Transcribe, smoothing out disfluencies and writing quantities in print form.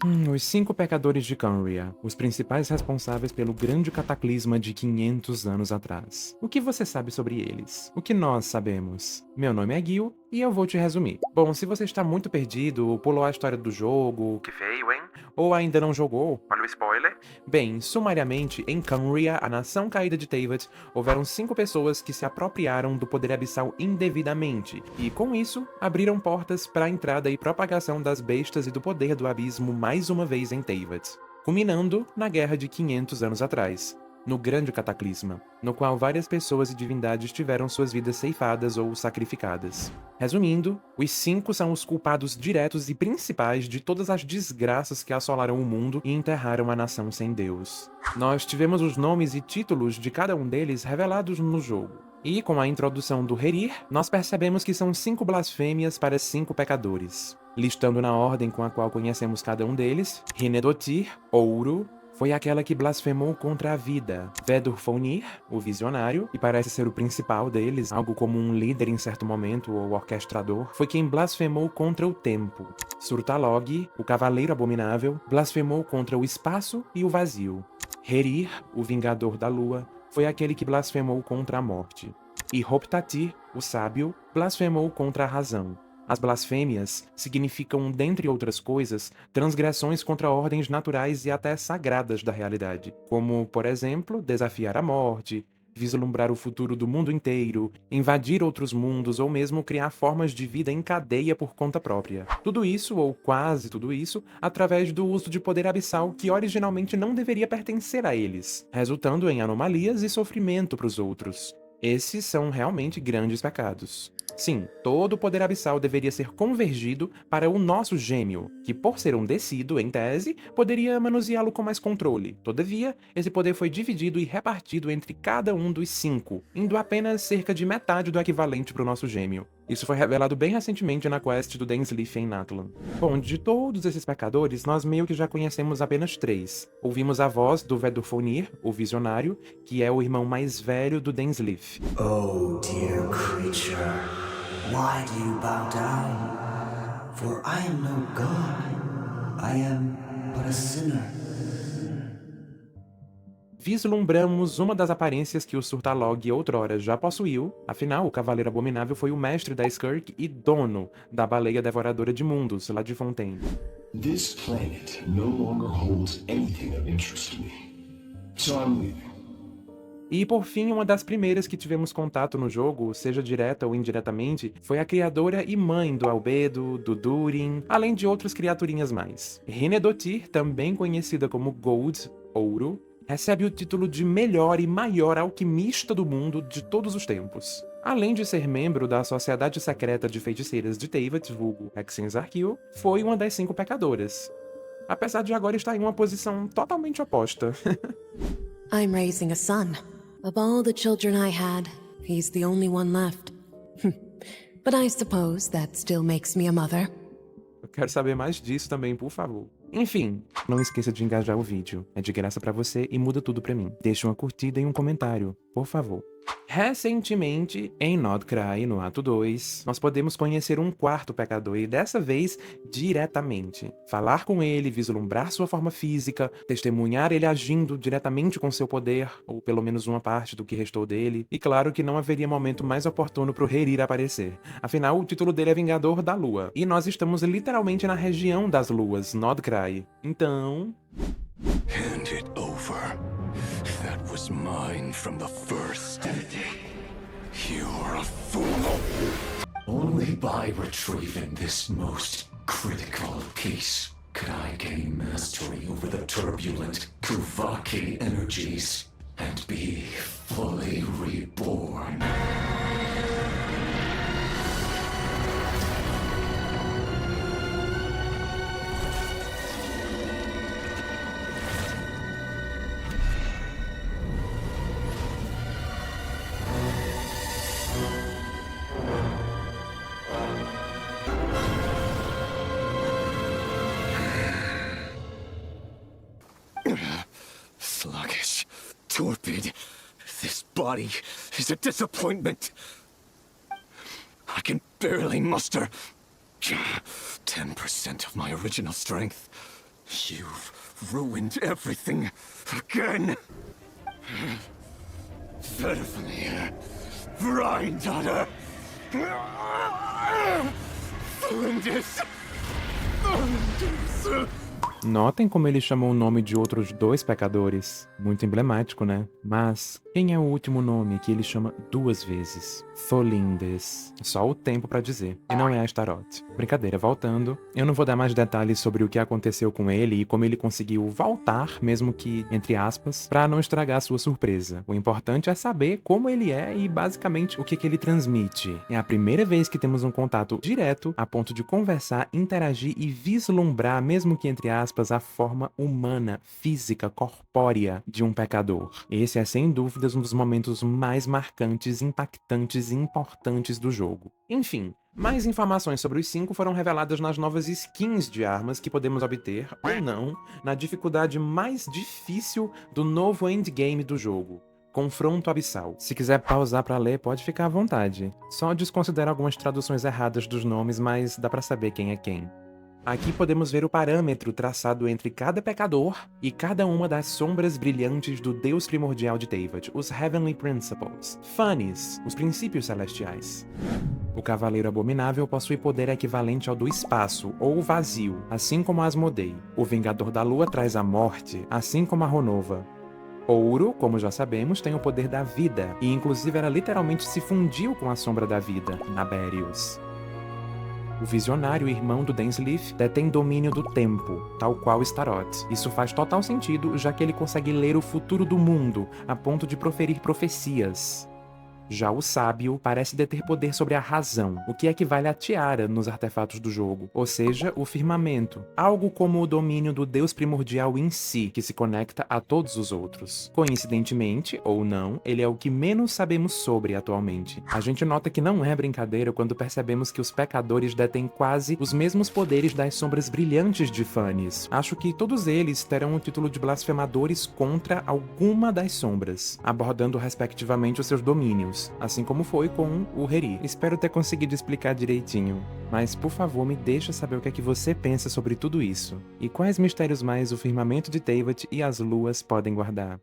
Os 5 pecadores de Khaenri'ah, os principais responsáveis pelo grande cataclisma de 500 anos atrás. O que você sabe sobre eles? O que nós sabemos? Meu nome é Gil e eu vou te resumir. Bom, se você está muito perdido, ou pulou a história do jogo, que feio, hein? Ou ainda não jogou, olha o spoiler. Bem, sumariamente, em Khaenri'ah, a nação caída de Teyvat, houveram 5 pessoas que se apropriaram do poder abissal indevidamente, e com isso, abriram portas para a entrada e propagação das bestas e do poder do abismo mais uma vez em Teyvat, culminando na Guerra de 500 anos atrás, no Grande Cataclisma, no qual várias pessoas e divindades tiveram suas vidas ceifadas ou sacrificadas. Resumindo, os 5 são os culpados diretos e principais de todas as desgraças que assolaram o mundo e enterraram a nação sem Deus. Nós tivemos os nomes e títulos de cada um deles revelados no jogo. E, com a introdução do Herir, nós percebemos que são 5 blasfêmias para 5 pecadores. Listando na ordem com a qual conhecemos cada um deles, Hinedotir, Ouro, foi aquela que blasfemou contra a vida. Vedurfonir, o visionário, e parece ser o principal deles, algo como um líder em certo momento ou orquestrador, foi quem blasfemou contra o tempo. Surtalog, o cavaleiro abominável, blasfemou contra o espaço e o vazio. Herir, o vingador da lua, foi aquele que blasfemou contra a morte. E Hoptatir, o sábio, blasfemou contra a razão. As blasfêmias significam, dentre outras coisas, transgressões contra ordens naturais e até sagradas da realidade, como, por exemplo, desafiar a morte, vislumbrar o futuro do mundo inteiro, invadir outros mundos ou mesmo criar formas de vida em cadeia por conta própria. Tudo isso, ou quase tudo isso, através do uso de poder abissal que originalmente não deveria pertencer a eles, resultando em anomalias e sofrimento para os outros. Esses são realmente grandes pecados. Sim, todo o poder abissal deveria ser convergido para o nosso gêmeo, que por ser um descido, em tese, poderia manuseá-lo com mais controle. Todavia, esse poder foi dividido e repartido entre cada um dos 5, indo apenas cerca de metade do equivalente para o nosso gêmeo. Isso foi revelado bem recentemente na quest do Dainsleif em Natlan. Bom, de todos esses pecadores, nós meio que já conhecemos apenas 3. Ouvimos a voz do Vedurfonir, o visionário, que é o irmão mais velho do Dainsleif. Oh, dear creature, why do you bow down? For I am no god, I am but a sinner. Vislumbramos uma das aparências que o Surtalog outrora já possuiu, afinal, o Cavaleiro Abominável foi o mestre da Skirk e dono da Baleia Devoradora de Mundos, lá de Fontaine. This planet no longer holds anything of interest to me. So I'm leaving. E por fim, uma das primeiras que tivemos contato no jogo, seja direta ou indiretamente, foi a criadora e mãe do Albedo, do Durin, além de outras criaturinhas mais. Hinedotir, também conhecida como Gold, Ouro, recebe o título de melhor e maior alquimista do mundo de todos os tempos. Além de ser membro da Sociedade Secreta de Feiticeiras de Teyvat, vulgo Exensarquil, foi uma das 5 pecadoras. Apesar de agora estar em uma posição totalmente oposta. I'm raising a son. Of all the children I had, he's the only one left. But I suppose that still makes me a mother. Eu quero saber mais disso também, por favor. Enfim, não esqueça de engajar o vídeo. É de graça pra você e muda tudo pra mim. Deixe uma curtida e um comentário, por favor. Recentemente, em Nordcry, no ato 2, nós podemos conhecer um 4º pecador e dessa vez diretamente. Falar com ele, vislumbrar sua forma física, testemunhar ele agindo diretamente com seu poder, ou pelo menos uma parte do que restou dele, e claro que não haveria momento mais oportuno pro Herir aparecer. Afinal, o título dele é Vingador da Lua, e nós estamos literalmente na região das luas, Nordcry. Então... Hand it over. That was mine from the first. You're a fool. Only by retrieving this most critical piece could I gain mastery over the turbulent Kuvaki energies and be fully reborn. Sluggish, torpid. This body is a disappointment. I can barely muster 10% of my original strength. You've ruined everything again. Verfnir, Vrindaughter, Flinders. Notem como ele chamou o nome de outros 2 pecadores. Muito emblemático, né? Mas quem é o último nome que ele chama 2 vezes? Tholindes. Só o tempo pra dizer. E não é Astaroth. Brincadeira, voltando. Eu não vou dar mais detalhes sobre o que aconteceu com ele e como ele conseguiu voltar, mesmo que, entre aspas, pra não estragar sua surpresa. O importante é saber como ele é e, basicamente, o que ele transmite. É a primeira vez que temos um contato direto a ponto de conversar, interagir e vislumbrar, mesmo que entre aspas, a forma humana, física, corpórea de um pecador. Esse é, sem dúvidas, um dos momentos mais marcantes, impactantes e importantes do jogo. Enfim, mais informações sobre os 5 foram reveladas nas novas skins de armas que podemos obter, ou não, na dificuldade mais difícil do novo endgame do jogo. Confronto Abissal. Se quiser pausar pra ler, pode ficar à vontade. Só desconsidera algumas traduções erradas dos nomes, mas dá pra saber quem é quem. Aqui podemos ver o parâmetro traçado entre cada pecador e cada uma das sombras brilhantes do Deus primordial de Teyvat, os Heavenly Principles. Funnies, os princípios celestiais. O Cavaleiro Abominável possui poder equivalente ao do espaço, ou vazio, assim como Asmodei. O Vingador da Lua traz a morte, assim como a Ronova. Ouro, como já sabemos, tem o poder da vida, e inclusive ela literalmente se fundiu com a sombra da vida, Naberius. O Visionário, irmão do Dainsleif, detém domínio do tempo, tal qual Staroth. Isso faz total sentido, já que ele consegue ler o futuro do mundo, a ponto de proferir profecias. Já o Sábio parece deter poder sobre a razão, o que equivale à tiara nos artefatos do jogo, ou seja, o firmamento, algo como o domínio do Deus primordial em si, que se conecta a todos os outros. Coincidentemente, ou não, ele é o que menos sabemos sobre atualmente. A gente nota que não é brincadeira quando percebemos que os pecadores detêm quase os mesmos poderes das sombras brilhantes de Funnies. Acho que todos eles terão o título de blasfemadores contra alguma das sombras, abordando respectivamente os seus domínios. Assim como foi com o Heri. Espero ter conseguido explicar direitinho. Mas, por favor, me deixa saber o que é que você pensa sobre tudo isso. E quais mistérios mais o firmamento de Teyvat e as luas podem guardar.